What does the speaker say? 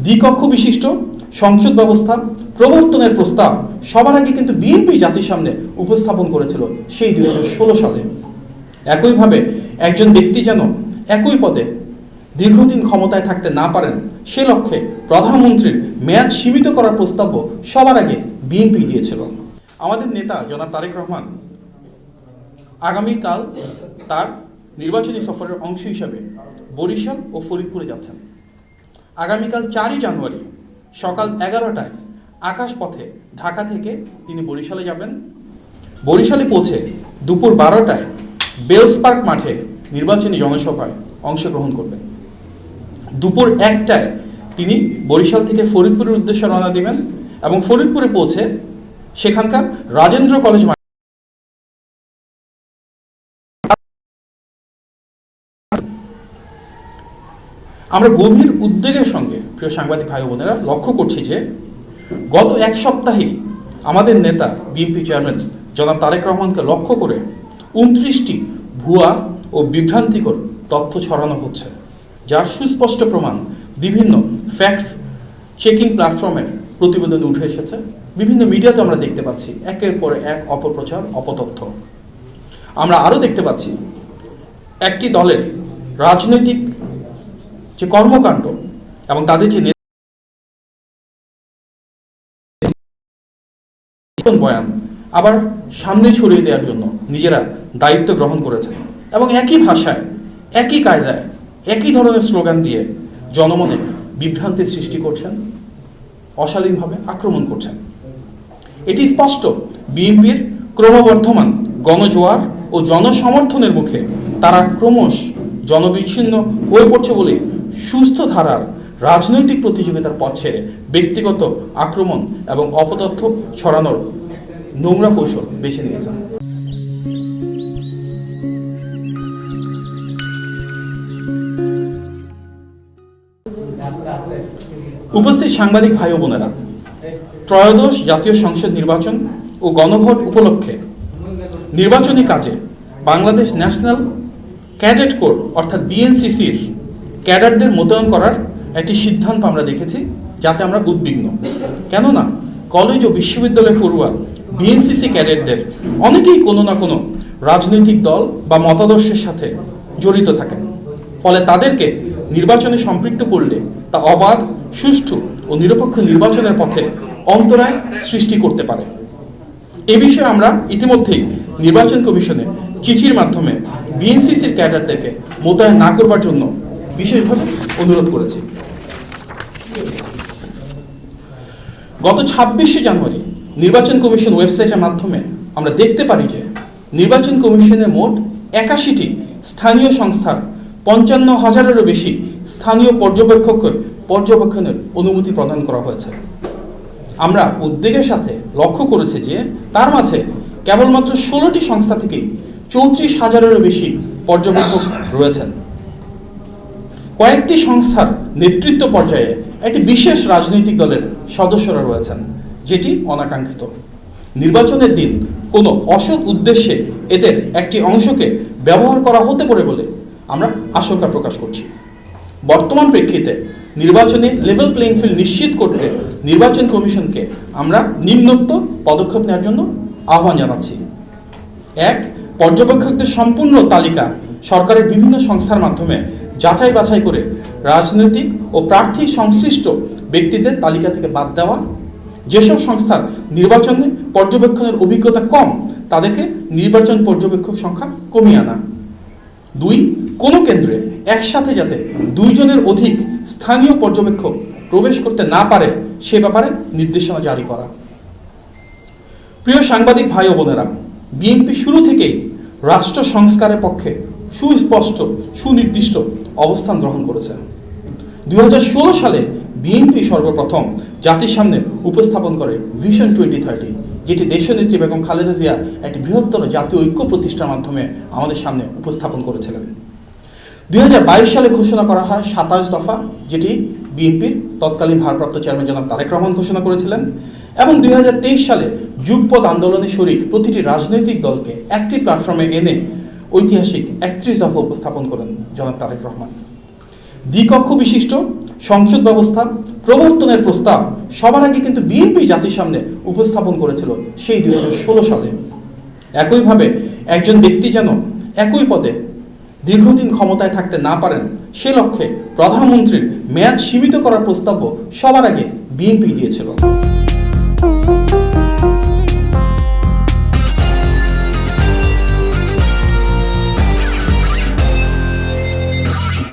দ্বিকক্ষ বিশিষ্ট সংসদ ব্যবস্থা প্রবর্তনের প্রস্তাব সবার আগে কিন্তু বিএনপি জাতির সামনে উপস্থাপন করেছিল সেই 2016 সালে। একইভাবে একজন ব্যক্তি যেন একই পদে দীর্ঘদিন ক্ষমতায় থাকতে না পারেন সে লক্ষ্যে প্রধানমন্ত্রীর মেয়াদ সীমিত করার প্রস্তাব সবার আগে বিএনপি দিয়েছিল। আমাদের নেতা জনাব তারেক রহমান আগামীকাল তার নির্বাচনী সফরের অংশ হিসাবে বরিশাল ও ফরিদপুরে যাচ্ছেন। আগামীকাল 4ই জানুয়ারি সকাল 11টায় আকাশপথে ঢাকা থেকে তিনি বরিশালে যাবেন। বরিশালে পৌঁছে দুপুর 12টায় বেলস পার্ক মাঠে নির্বাচনী জনসভায় অংশগ্রহণ করবেন। দুপুর 1টায় তিনি বরিশাল থেকে ফরিদপুরের উদ্দেশ্যে রওনা দিবেন এবং ফরিদপুরে পৌঁছে সেখানকার রাজেন্দ্র কলেজ আমরা গভীর উদ্বেগের সঙ্গে প্রিয় সাংবাদিক ভাই বোনেরা লক্ষ্য করছি যে গত এক সপ্তাহেই আমাদের নেতা বিএনপি চেয়ারম্যান জনাব তারেক রহমানকে লক্ষ্য করে 29টি ভুয়া ও বিভ্রান্তিকর তথ্য ছড়ানো হচ্ছে, যার সুস্পষ্ট প্রমাণ বিভিন্ন ফ্যাক্ট চেকিং প্ল্যাটফর্মের প্রতিবেদনে উঠে এসেছে। বিভিন্ন মিডিয়াতে আমরা দেখতে পাচ্ছি একের পর এক অপপ্রচার, অপতথ্য। আমরা আরও দেখতে পাচ্ছি একটি দলের রাজনৈতিক যে কর্মকাণ্ড এবং তাদের যে বয়ান আবার সামনে ছড়িয়ে দেওয়ার জন্য নিজেরা দায়িত্ব গ্রহণ করেছেন এবং একই ভাষায়, একই কায়দায়, একই ধরনের স্লোগান দিয়ে জনমনে বিভ্রান্তির সৃষ্টি করছেন, অশালীনভাবে আক্রমণ করছেন। এটি স্পষ্ট বিএনপির ক্রমবর্ধমান গণজোয়ার ও জনসমর্থনের মুখে তারা ক্রমশ জনবিচ্ছিন্ন হয়ে পড়ছে বলে সুস্থ ধারার রাজনৈতিক প্রতিযোগিতার পথ ছেড়ে ব্যক্তিগত আক্রমণ এবং অপতথ্য ছড়ানোর নোংরা কৌশল বেছে নিয়েছেন। উপস্থিত সাংবাদিক ভাই ও বোনেরা, ত্রয়োদশ জাতীয় সংসদ নির্বাচন ও গণভোট উপলক্ষে নির্বাচনী কাজে বাংলাদেশ ন্যাশনাল ক্যাডেট কোর অর্থাৎ বিএনসিসির ক্যাডারদের মোতায়েন করার একটি সিদ্ধান্ত আমরা দেখেছি, যাতে আমরা উদ্বিগ্ন। কেননা কলেজ ও বিশ্ববিদ্যালয় পড়ুয়া বিএনসিসি ক্যাডেটদের অনেকেই কোনো না কোনো রাজনৈতিক দল বা মতাদর্শের সাথে জড়িত থাকেন। ফলে তাদেরকে নির্বাচনে সম্পৃক্ত করলে তা অবাধ, সুষ্ঠু ও নিরপেক্ষ নির্বাচনের পথে অন্তরায় সৃষ্টি করতে পারে। এ বিষয়ে আমরা ইতিমধ্যেই নির্বাচন কমিশনে চিঠির মাধ্যমে বিএনসিসির ক্যাডারদেরকে মোতায়েন না করবার জন্য বিশেষভাবে অনুরোধ করেছি। গত 26শে জানুয়ারি নির্বাচন কমিশন ওয়েবসাইটের মাধ্যমে আমরা দেখতে পারি যে নির্বাচন কমিশনে মোট 81টি স্থানীয় সংস্থার 55,000-এরও বেশি স্থানীয় পর্যবেক্ষককে পর্যবেক্ষণের অনুমতি প্রদান করা হয়েছে। আমরা উদ্বেগের সাথে লক্ষ্য করেছি যে তার মাঝে কেবলমাত্র 16টি সংস্থা থেকেই 34,000-এরও বেশি পর্যবেক্ষক রয়েছেন। কয়েকটি সংস্থার নেতৃত্ব পর্যায়ে একটি বিশেষ রাজনৈতিক দলের সদস্যরা রয়েছেন, যেটি অনাকাঙ্ক্ষিত। নির্বাচনের দিন কোনো অসৎ উদ্দেশ্যে এদের একটি অংশকে ব্যবহার করা হতে পারে বলে আমরা আশঙ্কা প্রকাশ করছি। বর্তমান প্রেক্ষিতে নির্বাচনে লেভেল প্লেইং ফিল্ড নিশ্চিত করতে নির্বাচন কমিশনকে আমরা নিম্নোক্ত পদক্ষেপ নেওয়ার জন্য আহ্বান জানাচ্ছি। 1. পর্যবেক্ষকদের সম্পূর্ণ তালিকা সরকারের বিভিন্ন সংস্থার মাধ্যমে যাচাই বাছাই করে রাজনৈতিক ও প্রার্থী সংশ্লিষ্ট ব্যক্তিদের তালিকা থেকে বাদ দেওয়া। যেসব সংস্থার নির্বাচনে পর্যবেক্ষণের অভিজ্ঞতা কম তাদেরকে নির্বাচন পর্যবেক্ষক সংখ্যা কমিয়ে আনা। 2. কোনো কেন্দ্রে একসাথে যাতে 2 জনের অধিক স্থানীয় পর্যবেক্ষক প্রবেশ করতে না পারে সে ব্যাপারে নির্দেশনা জারি করা। প্রিয় সাংবাদিক ভাই ও বোনেরা, বিএনপি শুরু থেকেই রাষ্ট্র সংস্কারের পক্ষে সুস্পষ্ট, সুনির্দিষ্ট অবস্থান গ্রহণ করেছে। 2016 সালে বিএনপি সর্বপ্রথম জাতির সামনে উপস্থাপন করে ভিশন 2030, যেটি দেশনেত্রী বেগম খালেদা জিয়া একটি বৃহত্তর জাতীয় ঐক্য প্রতিষ্ঠার মাধ্যমে আমাদের সামনে উপস্থাপন করেছিলেন। 2022 সালে ঘোষণা করা হয় 27 দফা, যেটি বিএনপির তৎকালীন ভারপ্রাপ্ত চেয়ারম্যান জনাব তারেক রহমান ঘোষণা করেছিলেন। এবং 2023 সালে যুগপৎ আন্দোলনে শরিক প্রতিটি রাজনৈতিক দলকে একটি প্ল্যাটফর্মে এনে ঐতিহাসিক 31 দফা উপস্থাপন করেন জনাব তারেক রহমান। দ্বিকক্ষ বিশিষ্ট সংসদ ব্যবস্থা প্রবর্তনের প্রস্তাব সবার আগে কিন্তু বিএনপি জাতির সামনে উপস্থাপন করেছিল সেই 2016 সালে। একইভাবে একজন ব্যক্তি যেন একই পদে দীর্ঘদিন ক্ষমতায় থাকতে না পারেন সে লক্ষ্যে প্রধানমন্ত্রীর মেয়াদ সীমিত করার প্রস্তাবও সবার আগে বিএনপি দিয়েছিল।